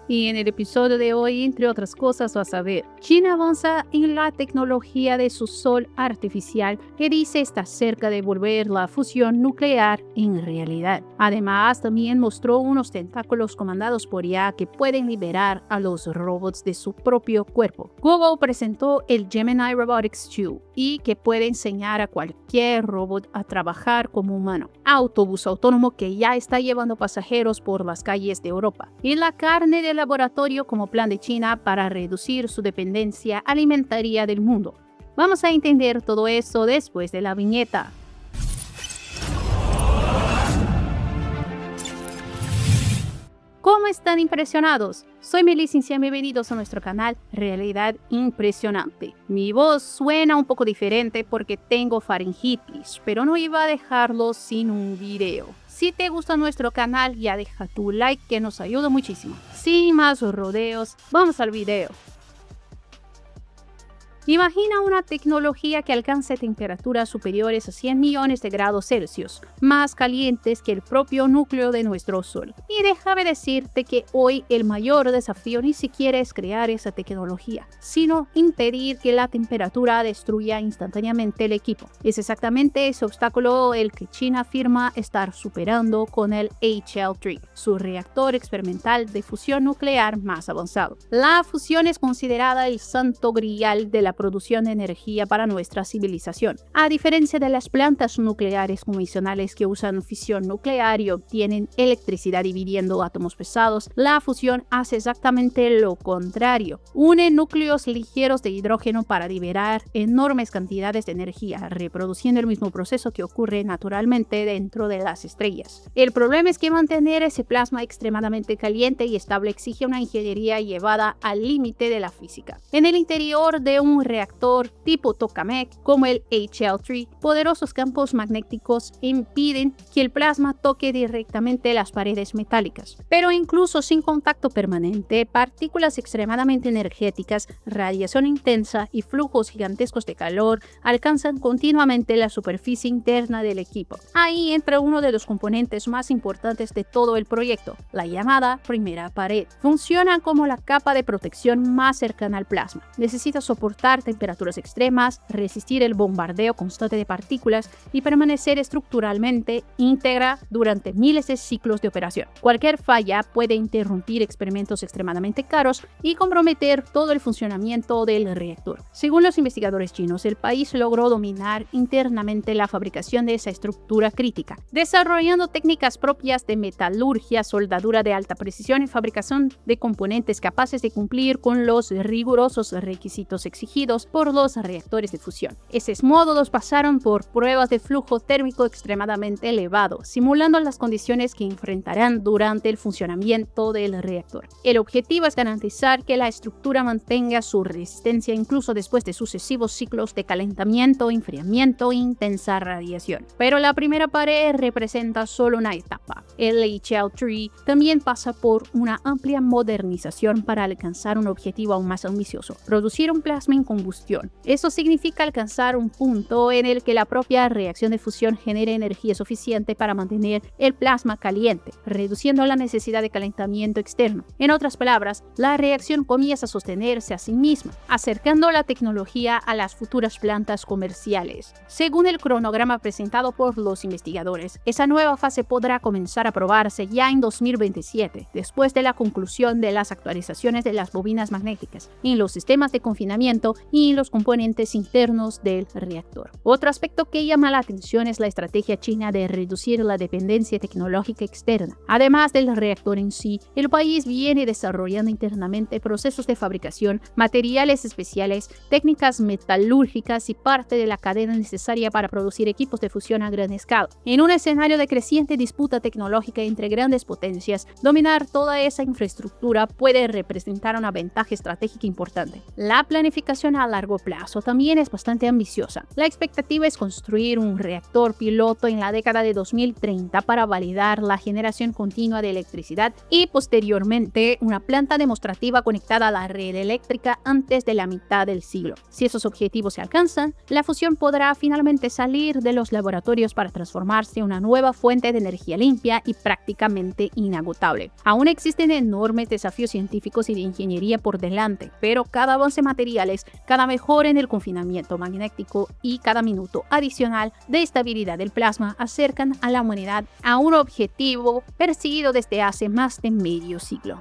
Y en el episodio de hoy, entre otras cosas, vas a ver: China avanza en la tecnología de su sol artificial, que dice está cerca de volver la fusión nuclear en realidad. Además, también mostró unos tentáculos comandados por IA que pueden liberar a los robots de su propio cuerpo. Google presentó el Gemini Robotics 2 y que puede enseñar a cualquier robot a trabajar como humano. Autobús autónomo que ya está llevando pasajeros por las calles de Europa. Y la carne de laboratorio como plan de China para reducir su dependencia alimentaria del mundo. Vamos a entender todo eso después de la viñeta. ¿Cómo están impresionados? Soy Melissa, bienvenidos a nuestro canal Realidad Impresionante. Mi voz suena un poco diferente porque tengo faringitis, pero no iba a dejarlo sin un video. Si te gusta nuestro canal, ya deja tu like que nos ayuda muchísimo. Sin más rodeos, vamos al video. Imagina una tecnología que alcance temperaturas superiores a 100 millones de grados Celsius, más calientes que el propio núcleo de nuestro Sol. Y déjame decirte que hoy el mayor desafío ni siquiera es crear esa tecnología, sino impedir que la temperatura destruya instantáneamente el equipo. Es exactamente ese obstáculo el que China afirma estar superando con el HL3, su reactor experimental de fusión nuclear más avanzado. La fusión es considerada el santo grial de la producción de energía para nuestra civilización. A diferencia de las plantas nucleares convencionales que usan fisión nuclear y obtienen electricidad dividiendo átomos pesados, la fusión hace exactamente lo contrario. Une núcleos ligeros de hidrógeno para liberar enormes cantidades de energía, reproduciendo el mismo proceso que ocurre naturalmente dentro de las estrellas. El problema es que mantener ese plasma extremadamente caliente y estable exige una ingeniería llevada al límite de la física. En el interior de un reactor tipo tokamak como el HL3, poderosos campos magnéticos impiden que el plasma toque directamente las paredes metálicas. Pero incluso sin contacto permanente, partículas extremadamente energéticas, radiación intensa y flujos gigantescos de calor alcanzan continuamente la superficie interna del equipo. Ahí entra uno de los componentes más importantes de todo el proyecto, la llamada primera pared. Funciona como la capa de protección más cercana al plasma. Necesita soportar temperaturas extremas, resistir el bombardeo constante de partículas y permanecer estructuralmente íntegra durante miles de ciclos de operación. Cualquier falla puede interrumpir experimentos extremadamente caros y comprometer todo el funcionamiento del reactor. Según los investigadores chinos, el país logró dominar internamente la fabricación de esa estructura crítica, desarrollando técnicas propias de metalurgia, soldadura de alta precisión y fabricación de componentes capaces de cumplir con los rigurosos requisitos exigidos por los reactores de fusión. Esos módulos pasaron por pruebas de flujo térmico extremadamente elevado, simulando las condiciones que enfrentarán durante el funcionamiento del reactor. El objetivo es garantizar que la estructura mantenga su resistencia incluso después de sucesivos ciclos de calentamiento, enfriamiento e intensa radiación. Pero la primera pared representa solo una etapa. El HL3 también pasa por una amplia modernización para alcanzar un objetivo aún más ambicioso: producir un plasma en combustión. Eso significa alcanzar un punto en el que la propia reacción de fusión genere energía suficiente para mantener el plasma caliente, reduciendo la necesidad de calentamiento externo. En otras palabras, la reacción comienza a sostenerse a sí misma, acercando la tecnología a las futuras plantas comerciales. Según el cronograma presentado por los investigadores, esa nueva fase podrá comenzar a probarse ya en 2027, después de la conclusión de las actualizaciones de las bobinas magnéticas, en los sistemas de confinamiento y los componentes internos del reactor. Otro aspecto que llama la atención es la estrategia china de reducir la dependencia tecnológica externa. Además del reactor en sí, el país viene desarrollando internamente procesos de fabricación, materiales especiales, técnicas metalúrgicas y parte de la cadena necesaria para producir equipos de fusión a gran escala. En un escenario de creciente disputa tecnológica entre grandes potencias, dominar toda esa infraestructura puede representar una ventaja estratégica importante. La planificación visión a largo plazo también es bastante ambiciosa. La expectativa es construir un reactor piloto en la década de 2030 para validar la generación continua de electricidad y posteriormente una planta demostrativa conectada a la red eléctrica antes de la mitad del siglo. Si esos objetivos se alcanzan, la fusión podrá finalmente salir de los laboratorios para transformarse en una nueva fuente de energía limpia y prácticamente inagotable. Aún existen enormes desafíos científicos y de ingeniería por delante, pero cada avance materiales, cada mejora en el confinamiento magnético y cada minuto adicional de estabilidad del plasma acercan a la humanidad a un objetivo perseguido desde hace más de medio siglo.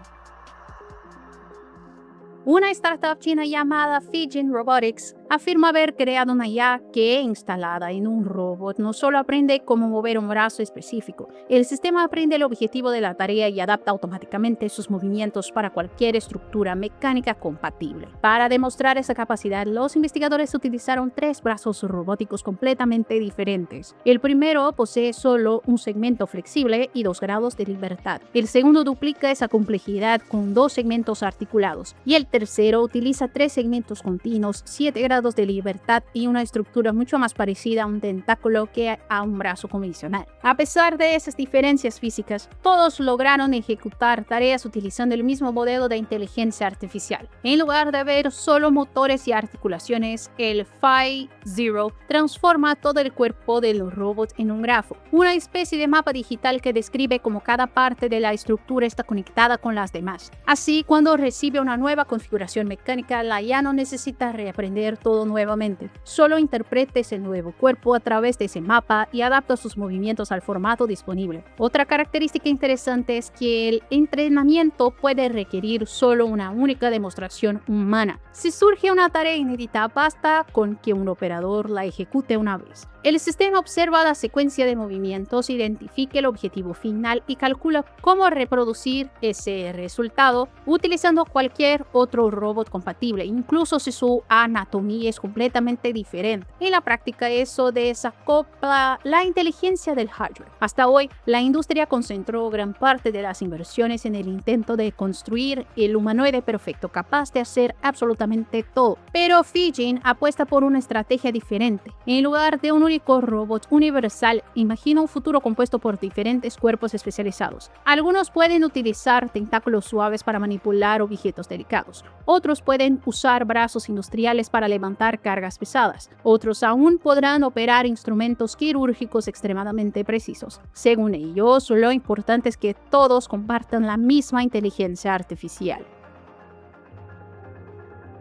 Una startup china llamada Fijin Robotics afirma haber creado una IA que, instalada en un robot, no solo aprende cómo mover un brazo específico, el sistema aprende el objetivo de la tarea y adapta automáticamente sus movimientos para cualquier estructura mecánica compatible. Para demostrar esa capacidad, los investigadores utilizaron 3 brazos robóticos completamente diferentes. El primero posee solo un segmento flexible y 2 grados de libertad. El segundo duplica esa complejidad con 2 segmentos articulados. Y el tercero utiliza 3 segmentos continuos, 7 grados de libertad y una estructura mucho más parecida a un tentáculo que a un brazo convencional. A pesar de esas diferencias físicas, todos lograron ejecutar tareas utilizando el mismo modelo de inteligencia artificial. En lugar de ver solo motores y articulaciones, el Phi-Zero transforma todo el cuerpo de los robots en un grafo, una especie de mapa digital que describe cómo cada parte de la estructura está conectada con las demás. Así, cuando recibe una nueva configuración mecánica, la IA no necesita reaprender todo nuevamente. Solo interpreta ese nuevo cuerpo a través de ese mapa y adapta sus movimientos al formato disponible. Otra característica interesante es que el entrenamiento puede requerir solo una única demostración humana. Si surge una tarea inédita, basta con que un operador la ejecute una vez. El sistema observa la secuencia de movimientos, identifica el objetivo final y calcula cómo reproducir ese resultado utilizando cualquier otro robot compatible, incluso si su anatomía es completamente diferente. En la práctica, eso desacopla la inteligencia del hardware. Hasta hoy, la industria concentró gran parte de las inversiones en el intento de construir el humanoide perfecto capaz de hacer absolutamente todo. Pero Fijin apuesta por una estrategia diferente. En lugar de un único robot universal, imagina un futuro compuesto por diferentes cuerpos especializados. Algunos pueden utilizar tentáculos suaves para manipular objetos delicados. Otros pueden usar brazos industriales para levantar cargas pesadas. Otros aún podrán operar instrumentos quirúrgicos extremadamente precisos. Según ellos, lo importante es que todos compartan la misma inteligencia artificial.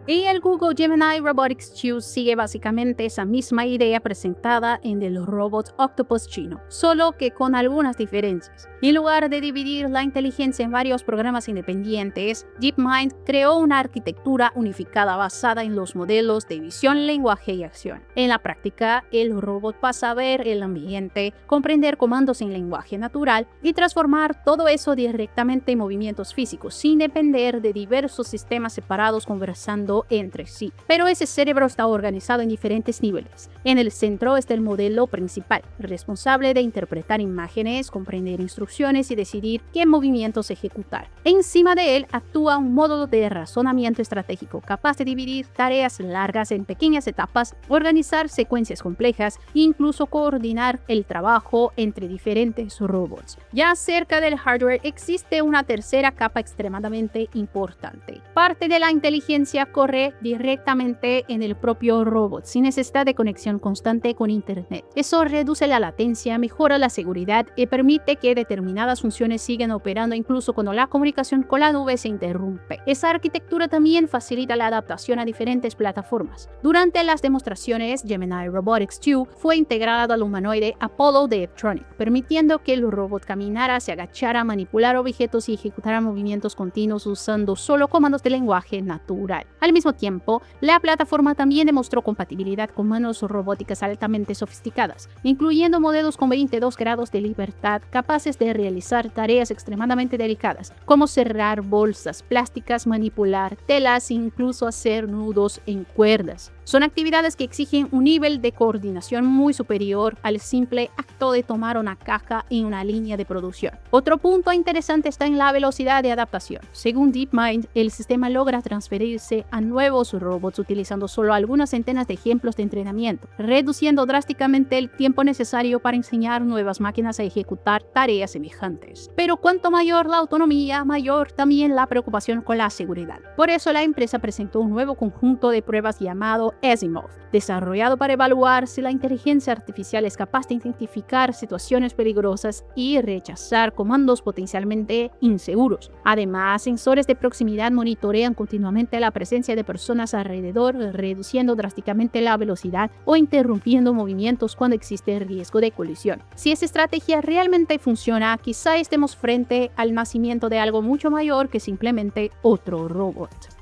Y el Google Gemini Robotics 2 sigue básicamente esa misma idea presentada en el robot Octopus chino, solo que con algunas diferencias. En lugar de dividir la inteligencia en varios programas independientes, DeepMind creó una arquitectura unificada basada en los modelos de visión, lenguaje y acción. En la práctica, el robot pasa a ver el ambiente, comprender comandos en lenguaje natural y transformar todo eso directamente en movimientos físicos, sin depender de diversos sistemas separados conversando entre sí. Pero ese cerebro está organizado en diferentes niveles. En el centro está el modelo principal, responsable de interpretar imágenes, comprender instrucciones y decidir qué movimientos ejecutar. Encima de él actúa un módulo de razonamiento estratégico, capaz de dividir tareas largas en pequeñas etapas, organizar secuencias complejas e incluso coordinar el trabajo entre diferentes robots. Ya cerca del hardware existe una tercera capa extremadamente importante. Parte de la inteligencia corre directamente en el propio robot, sin necesidad de conexión constante con Internet. Eso reduce la latencia, mejora la seguridad y permite que determinadas funciones sigan operando incluso cuando la comunicación con la nube se interrumpe. Esa arquitectura también facilita la adaptación a diferentes plataformas. Durante las demostraciones, Gemini Robotics 2 fue integrado al humanoide Apollo de Eptronic, permitiendo que el robot caminara, se agachara, manipulara objetos y ejecutara movimientos continuos usando solo comandos de lenguaje natural. Al mismo tiempo, la plataforma también demostró compatibilidad con manos robóticas altamente sofisticadas, incluyendo modelos con 22 grados de libertad capaces de realizar tareas extremadamente delicadas, como cerrar bolsas plásticas, manipular telas e incluso hacer nudos en cuerdas. Son actividades que exigen un nivel de coordinación muy superior al simple acto de tomar una caja en una línea de producción. Otro punto interesante está en la velocidad de adaptación. Según DeepMind, el sistema logra transferirse a nuevos robots utilizando solo algunas centenas de ejemplos de entrenamiento, reduciendo drásticamente el tiempo necesario para enseñar nuevas máquinas a ejecutar tareas semejantes. Pero cuanto mayor la autonomía, mayor también la preocupación con la seguridad. Por eso la empresa presentó un nuevo conjunto de pruebas llamado Asimov, desarrollado para evaluar si la inteligencia artificial es capaz de identificar situaciones peligrosas y rechazar comandos potencialmente inseguros. Además, sensores de proximidad monitorean continuamente la presencia de personas alrededor, reduciendo drásticamente la velocidad o interrumpiendo movimientos cuando existe riesgo de colisión. Si esa estrategia realmente funciona, quizá estemos frente al nacimiento de algo mucho mayor que simplemente otro robot.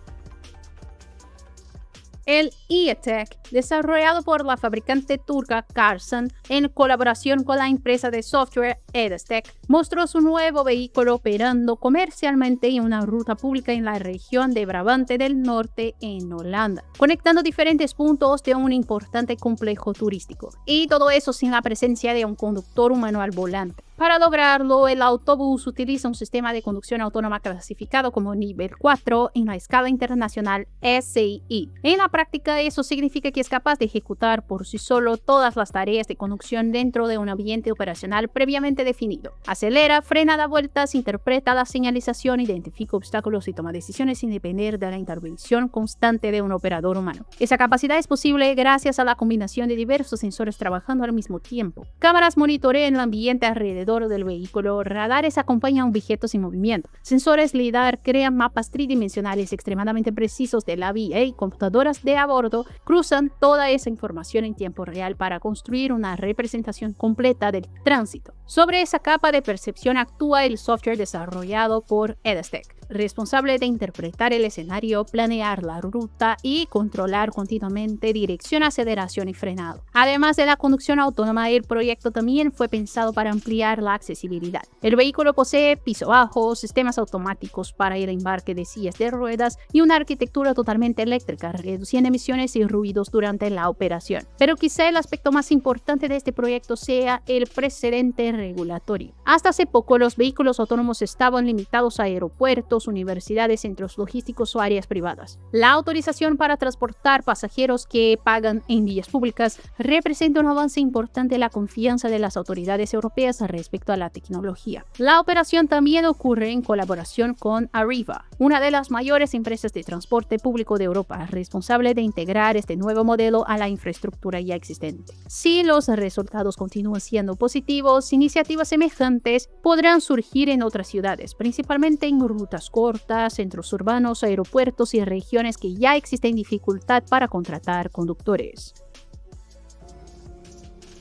El E-Tech, desarrollado por la fabricante turca Karsan en colaboración con la empresa de software Edestec, mostró su nuevo vehículo operando comercialmente en una ruta pública en la región de Brabante del Norte en Holanda, conectando diferentes puntos de un importante complejo turístico. Y todo eso sin la presencia de un conductor humano al volante. Para lograrlo, el autobús utiliza un sistema de conducción autónoma clasificado como nivel 4 en la escala internacional SAE. En la práctica, eso significa que es capaz de ejecutar por sí solo todas las tareas de conducción dentro de un ambiente operacional previamente definido. Acelera, frena, da vueltas, interpreta la señalización, identifica obstáculos y toma decisiones sin depender de la intervención constante de un operador humano. Esa capacidad es posible gracias a la combinación de diversos sensores trabajando al mismo tiempo. Cámaras monitorean el ambiente alrededor del vehículo, radares acompañan objetos en movimiento, sensores LIDAR crean mapas tridimensionales extremadamente precisos de la vía y computadoras de a bordo cruzan toda esa información en tiempo real para construir una representación completa del tránsito. Sobre esa capa de percepción actúa el software desarrollado por Edestec, responsable de interpretar el escenario, planear la ruta y controlar continuamente dirección, aceleración y frenado. Además de la conducción autónoma, el proyecto también fue pensado para ampliar la accesibilidad. El vehículo posee piso bajo, sistemas automáticos para el embarque de sillas de ruedas y una arquitectura totalmente eléctrica, reduciendo emisiones y ruidos durante la operación. Pero quizá el aspecto más importante de este proyecto sea el precedente regulatorio. Hasta hace poco, los vehículos autónomos estaban limitados a aeropuertos, universidades, centros logísticos o áreas privadas. La autorización para transportar pasajeros que pagan en vías públicas representa un avance importante en la confianza de las autoridades europeas respecto a la tecnología. La operación también ocurre en colaboración con Arriva, una de las mayores empresas de transporte público de Europa, responsable de integrar este nuevo modelo a la infraestructura ya existente. Si los resultados continúan siendo positivos, iniciativas semejantes podrán surgir en otras ciudades, principalmente en rutas cortas, centros urbanos, aeropuertos y regiones que ya existen dificultad para contratar conductores.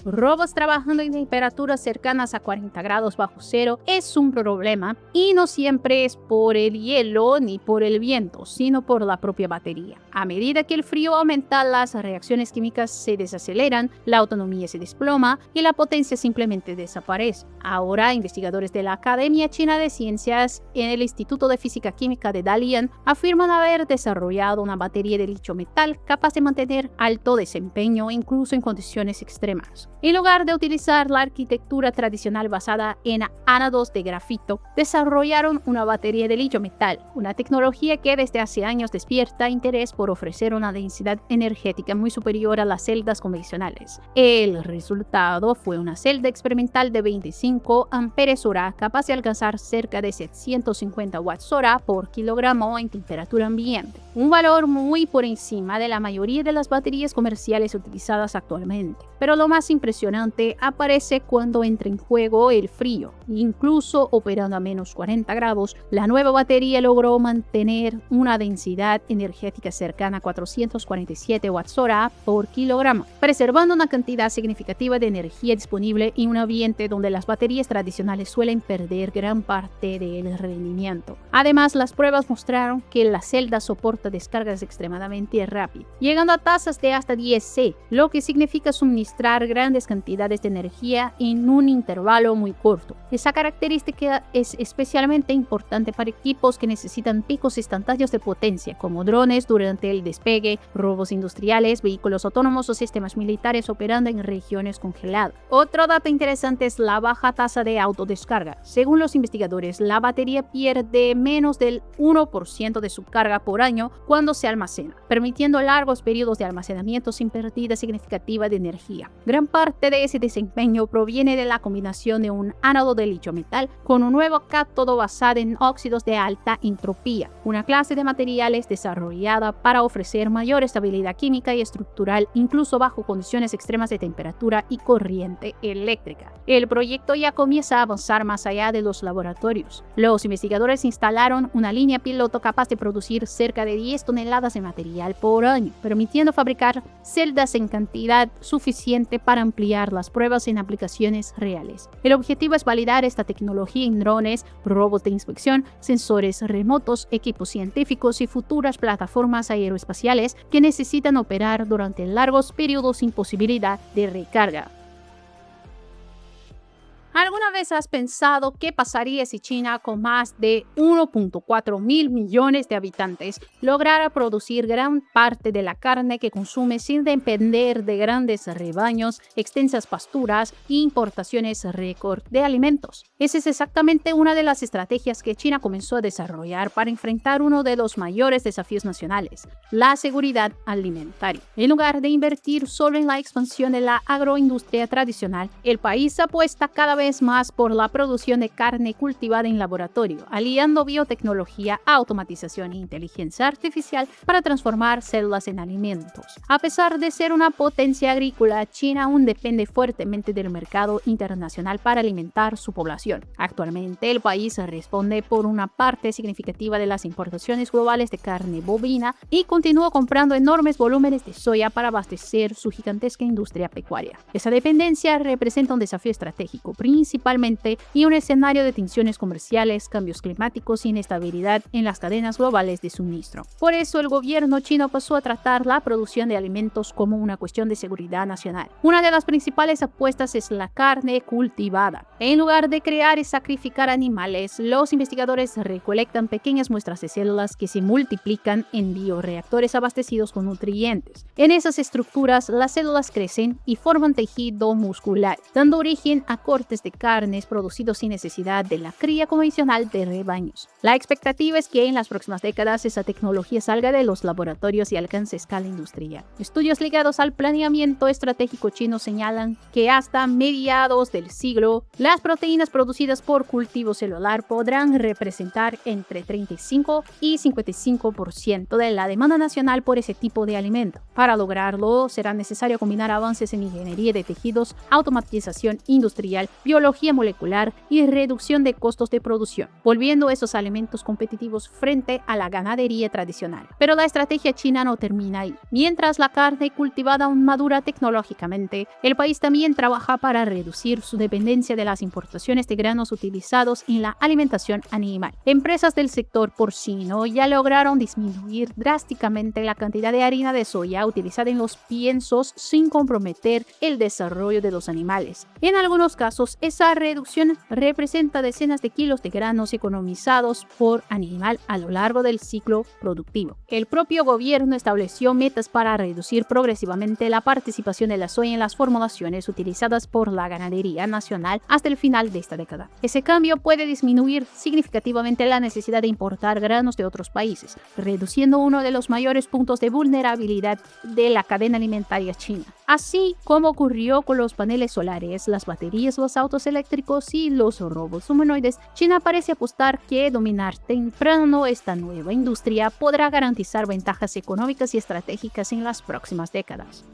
Robots trabajando en temperaturas cercanas a 40 grados bajo cero es un problema y no siempre es por el hielo ni por el viento, sino por la propia batería. A medida que el frío aumenta, las reacciones químicas se desaceleran, la autonomía se desploma y la potencia simplemente desaparece. Ahora, investigadores de la Academia China de Ciencias en el Instituto de Física Química de Dalian afirman haber desarrollado una batería de litio metal capaz de mantener alto desempeño incluso en condiciones extremas. En lugar de utilizar la arquitectura tradicional basada en ánodos de grafito, desarrollaron una batería de litio metal, una tecnología que desde hace años despierta interés por ofrecer una densidad energética muy superior a las celdas convencionales. El resultado fue una celda experimental de 25 Ah capaz de alcanzar cerca de 750 Wh por kilogramo en temperatura ambiente, un valor muy por encima de la mayoría de las baterías comerciales utilizadas actualmente. Pero lo más impresionante aparece cuando entra en juego el frío. Incluso operando a menos 40 grados, la nueva batería logró mantener una densidad energética cercana a 447 Wh por kilogramo, preservando una cantidad significativa de energía disponible en un ambiente donde las baterías tradicionales suelen perder gran parte del rendimiento. Además, las pruebas mostraron que la celda soporta descargas extremadamente rápidas, llegando a tasas de hasta 10 C, lo que significa suministrar grandes grandes cantidades de energía en un intervalo muy corto. Esa característica es especialmente importante para equipos que necesitan picos instantáneos de potencia, como drones durante el despegue, robots industriales, vehículos autónomos o sistemas militares operando en regiones congeladas. Otro dato interesante es la baja tasa de autodescarga. Según los investigadores, la batería pierde menos del 1% de su carga por año cuando se almacena, permitiendo largos periodos de almacenamiento sin pérdida significativa de energía. Gran parte de ese desempeño proviene de la combinación de un ánodo de litio metal con un nuevo cátodo basado en óxidos de alta entropía, una clase de materiales desarrollada para ofrecer mayor estabilidad química y estructural incluso bajo condiciones extremas de temperatura y corriente eléctrica. El proyecto ya comienza a avanzar más allá de los laboratorios. Los investigadores instalaron una línea piloto capaz de producir cerca de 10 toneladas de material por año, permitiendo fabricar celdas en cantidad suficiente para ampliar las pruebas en aplicaciones reales. El objetivo es validar esta tecnología en drones, robots de inspección, sensores remotos, equipos científicos y futuras plataformas aeroespaciales que necesitan operar durante largos periodos sin posibilidad de recarga. ¿Alguna vez has pensado qué pasaría si China, con más de 1.4 mil millones de habitantes, lograra producir gran parte de la carne que consume sin depender de grandes rebaños, extensas pasturas e importaciones récord de alimentos? Esa es exactamente una de las estrategias que China comenzó a desarrollar para enfrentar uno de los mayores desafíos nacionales, la seguridad alimentaria. En lugar de invertir solo en la expansión de la agroindustria tradicional, el país apuesta cada vez más por la producción de carne cultivada en laboratorio, aliando biotecnología, automatización e inteligencia artificial para transformar células en alimentos. A pesar de ser una potencia agrícola, China aún depende fuertemente del mercado internacional para alimentar su población. Actualmente, el país responde por una parte significativa de las importaciones globales de carne bovina y continúa comprando enormes volúmenes de soya para abastecer su gigantesca industria pecuaria. Esa dependencia representa un desafío estratégico, principalmente y un escenario de tensiones comerciales, cambios climáticos y inestabilidad en las cadenas globales de suministro. Por eso el gobierno chino pasó a tratar la producción de alimentos como una cuestión de seguridad nacional. Una de las principales apuestas es la carne cultivada. En lugar de crear y sacrificar animales, los investigadores recolectan pequeñas muestras de células que se multiplican en bioreactores abastecidos con nutrientes. En esas estructuras, las células crecen y forman tejido muscular, dando origen a cortes de carnes producidos sin necesidad de la cría convencional de rebaños. La expectativa es que en las próximas décadas esa tecnología salga de los laboratorios y alcance escala industrial. Estudios ligados al planeamiento estratégico chino señalan que hasta mediados del siglo, las proteínas producidas por cultivo celular podrán representar entre 35 y 55% de la demanda nacional por ese tipo de alimento. Para lograrlo, será necesario combinar avances en ingeniería de tejidos, automatización industrial, biología molecular y reducción de costos de producción, volviendo esos alimentos competitivos frente a la ganadería tradicional. Pero la estrategia china no termina ahí. Mientras la carne cultivada aún madura tecnológicamente, el país también trabaja para reducir su dependencia de las importaciones de granos utilizados en la alimentación animal. Empresas del sector porcino ya lograron disminuir drásticamente la cantidad de harina de soya utilizada en los piensos sin comprometer el desarrollo de los animales. En algunos casos, esa reducción representa decenas de kilos de granos economizados por animal a lo largo del ciclo productivo. El propio gobierno estableció metas para reducir progresivamente la participación de la soya en las formulaciones utilizadas por la ganadería nacional hasta el final de esta década. Ese cambio puede disminuir significativamente la necesidad de importar granos de otros países, reduciendo uno de los mayores puntos de vulnerabilidad de la cadena alimentaria china. Así como ocurrió con los paneles solares, las baterías, los autos eléctricos y los robots humanoides, China parece apostar que dominar temprano esta nueva industria podrá garantizar ventajas económicas y estratégicas en las próximas décadas.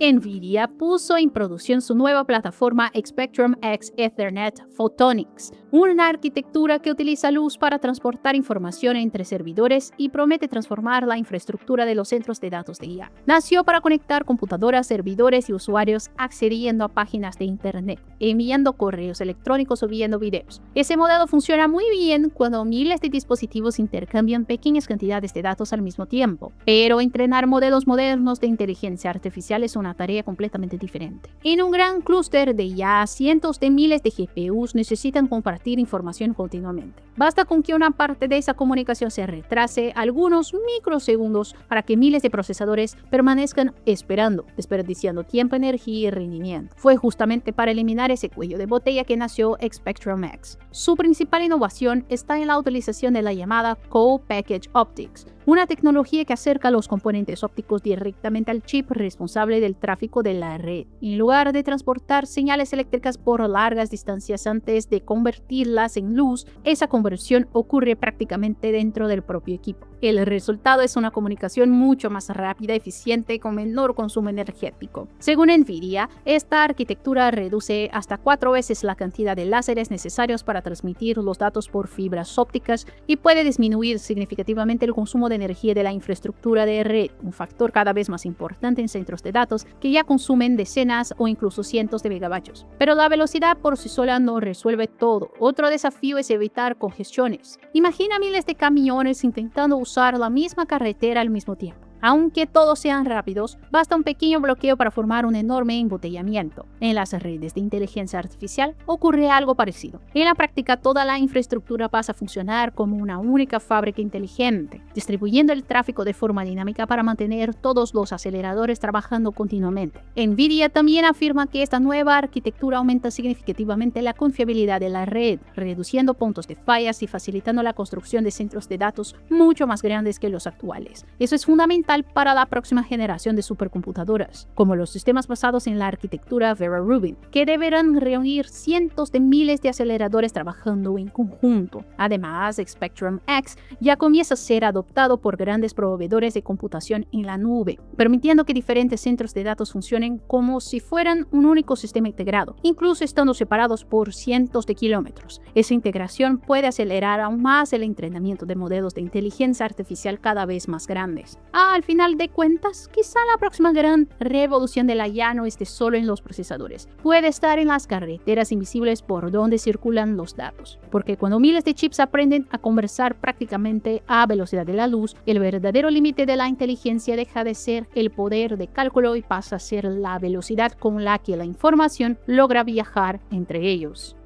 NVIDIA puso en producción su nueva plataforma Spectrum X Ethernet Photonics, una arquitectura que utiliza luz para transportar información entre servidores y promete transformar la infraestructura de los centros de datos de IA. Nació para conectar computadoras, servidores y usuarios accediendo a páginas de internet, enviando correos electrónicos o viendo videos. Ese modelo funciona muy bien cuando miles de dispositivos intercambian pequeñas cantidades de datos al mismo tiempo, pero entrenar modelos modernos de inteligencia artificial es una una tarea completamente diferente. En un gran clúster de ya cientos de miles de GPUs necesitan compartir información continuamente. Basta con que una parte de esa comunicación se retrase algunos microsegundos para que miles de procesadores permanezcan esperando, desperdiciando tiempo, energía y rendimiento. Fue justamente para eliminar ese cuello de botella que nació Spectrum X. Su principal innovación está en la utilización de la llamada Co-Package Optics, una tecnología que acerca los componentes ópticos directamente al chip responsable del tráfico de la red. En lugar de transportar señales eléctricas por largas distancias antes de convertirlas en luz, esa conversión ocurre prácticamente dentro del propio equipo. El resultado es una comunicación mucho más rápida, eficiente y con menor consumo energético. Según Nvidia, esta arquitectura reduce hasta 4 veces la cantidad de láseres necesarios para transmitir los datos por fibras ópticas y puede disminuir significativamente el consumo de energía de la infraestructura de red, un factor cada vez más importante en centros de datos que ya consumen decenas o incluso cientos de megavatios. Pero la velocidad por sí sola no resuelve todo. Otro desafío es evitar congestiones. Imagina miles de camiones intentando usar la misma carretera al mismo tiempo. Aunque todos sean rápidos, basta un pequeño bloqueo para formar un enorme embotellamiento. En las redes de inteligencia artificial ocurre algo parecido. En la práctica, toda la infraestructura pasa a funcionar como una única fábrica inteligente, distribuyendo el tráfico de forma dinámica para mantener todos los aceleradores trabajando continuamente. Nvidia también afirma que esta nueva arquitectura aumenta significativamente la confiabilidad de la red, reduciendo puntos de fallas y facilitando la construcción de centros de datos mucho más grandes que los actuales. Eso es fundamental para la próxima generación de supercomputadoras, como los sistemas basados en la arquitectura Vera Rubin, que deberán reunir cientos de miles de aceleradores trabajando en conjunto. Además, Spectrum X ya comienza a ser adoptado por grandes proveedores de computación en la nube, permitiendo que diferentes centros de datos funcionen como si fueran un único sistema integrado, incluso estando separados por cientos de kilómetros. Esa integración puede acelerar aún más el entrenamiento de modelos de inteligencia artificial cada vez más grandes. Al final de cuentas, quizá la próxima gran revolución de la IA no esté solo en los procesadores. Puede estar en las carreteras invisibles por donde circulan los datos. Porque cuando miles de chips aprenden a conversar prácticamente a velocidad de la luz, el verdadero límite de la inteligencia deja de ser el poder de cálculo y pasa a ser la velocidad con la que la información logra viajar entre ellos.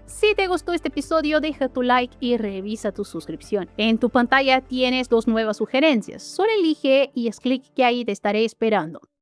Si te gustó este episodio, deja tu like y revisa tu suscripción. En tu pantalla tienes 2 nuevas sugerencias. Solo elige y haz clic que ahí te estaré esperando.